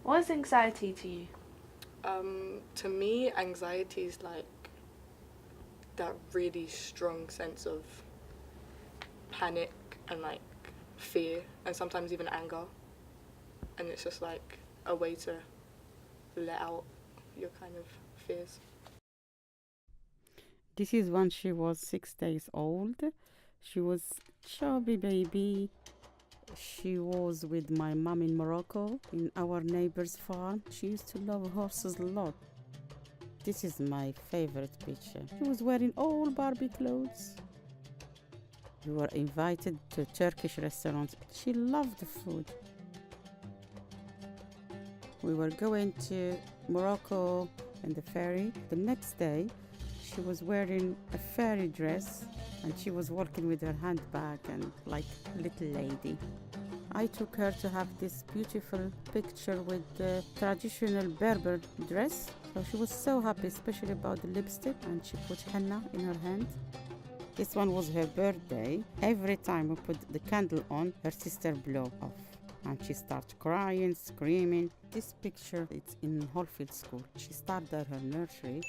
What is anxiety to you? To me, anxiety is like that really strong sense of panic and like fear and sometimes even anger. And it's just like a way to let out your kind of fears. This is when she was 6 days old. She was chubby baby. She was with my mom in Morocco in our neighbor's farm. She used to love horses a lot. This is my favorite picture. She was wearing all Barbie clothes. We were invited to Turkish restaurants. She loved the food. We were going to Morocco in the ferry. The next day, she was wearing a fairy dress and she was walking with her handbag and like a little lady. I took her to have this beautiful picture with the traditional Berber dress. So she was so happy, especially about the lipstick, and she put henna in her hand. This one was her birthday. Every time we put the candle on, her sister blew off. And she started crying, screaming. This picture, it's in Hallfield School. She started at her nursery.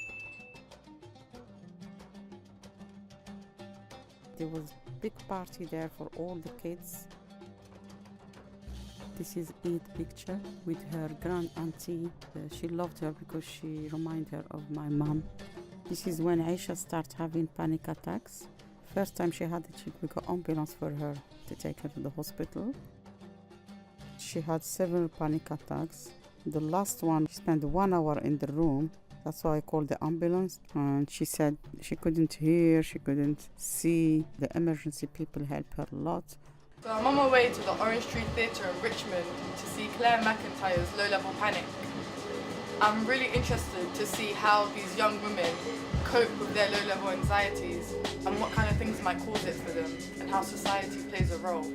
There was a big party there for all the kids. This is Eid picture with her grand auntie. She loved her because she reminded her of my mom. This is when Aisha started having panic attacks. First time she had it, we got ambulance for her to take her to the hospital. She had several panic attacks. The last one, she spent 1 hour in the room. That's why I called the ambulance. And she said she couldn't hear, she couldn't see. The emergency people helped her a lot. So I'm on my way to the Orange Tree Theatre in Richmond to see Claire McIntyre's Low Level Panic. I'm really interested to see how these young women cope with their low-level anxieties and what kind of things might cause it for them and how society plays a role.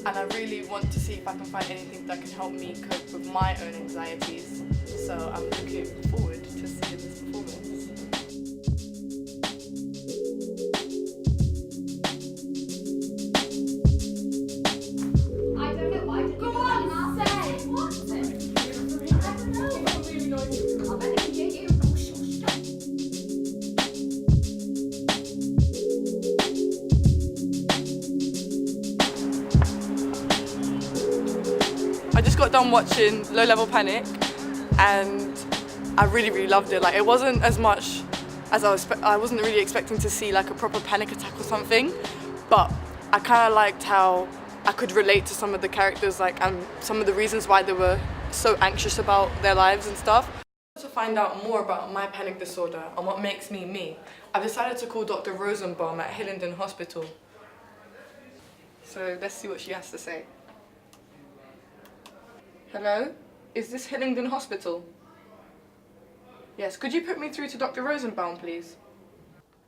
And I really want to see if I can find anything that can help me cope with my own anxieties. So I'm looking forward to seeing this performance. I don't know why did you say what? I don't know. I bet I can hear you. Oh, shush. I just got done watching Low Level Panic and I really loved it. Like it wasn't as much as I wasn't really expecting to see like a proper panic attack or something, but I kind of liked how I could relate to some of the characters, like and some of the reasons why they were so anxious about their lives and stuff. To find out more about my panic disorder and what makes me me, I've decided to call Dr. Rosenbaum at Hillingdon Hospital. So let's see what she has to say. Hello? Is this Hillingdon Hospital? Yes, could you put me through to Dr. Rosenbaum, please?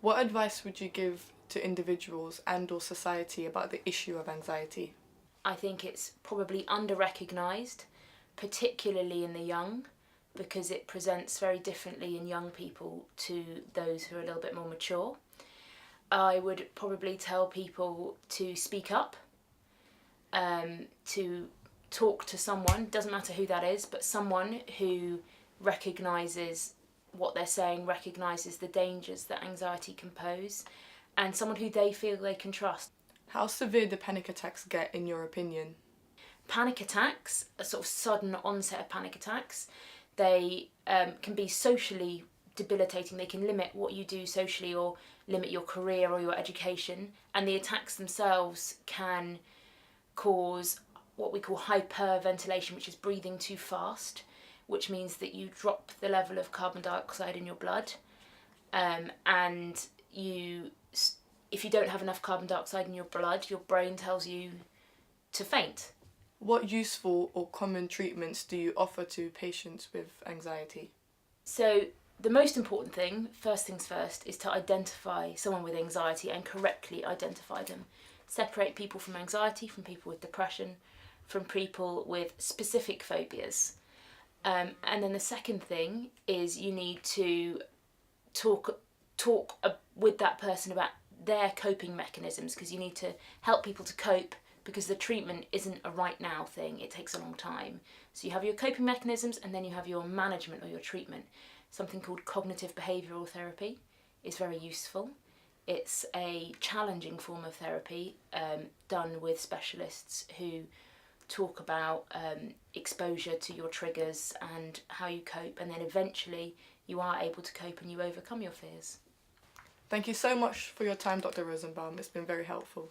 What advice would you give to individuals and or society about the issue of anxiety? I think it's probably under-recognised, particularly in the young, because it presents very differently in young people to those who are a little bit more mature. I would probably tell people to speak up, to talk to someone, doesn't matter who that is, but someone who recognises what they're saying, recognises the dangers that anxiety can pose, and someone who they feel they can trust. How severe do panic attacks get, in your opinion? Panic attacks, a sort of sudden onset of panic attacks, they can be socially debilitating. They can limit what you do socially or limit your career or your education, and the attacks themselves can cause what we call hyperventilation, which is breathing too fast, which means that you drop the level of carbon dioxide in your blood, and if you don't have enough carbon dioxide in your blood, your brain tells you to faint. What useful or common treatments do you offer to patients with anxiety? So the most important thing, first things first, is to identify someone with anxiety and correctly identify them. Separate people from anxiety from people with depression, from people with specific phobias. And then the second thing is you need to talk with that person about their coping mechanisms, because you need to help people to cope because the treatment isn't a right now thing, it takes a long time. So you have your coping mechanisms and then you have your management or your treatment. Something called cognitive behavioural therapy is very useful. It's a challenging form of therapy done with specialists who talk about exposure to your triggers and how you cope, and then eventually you are able to cope and you overcome your fears. Thank you so much for your time, Dr. Rosenbaum. It's been very helpful.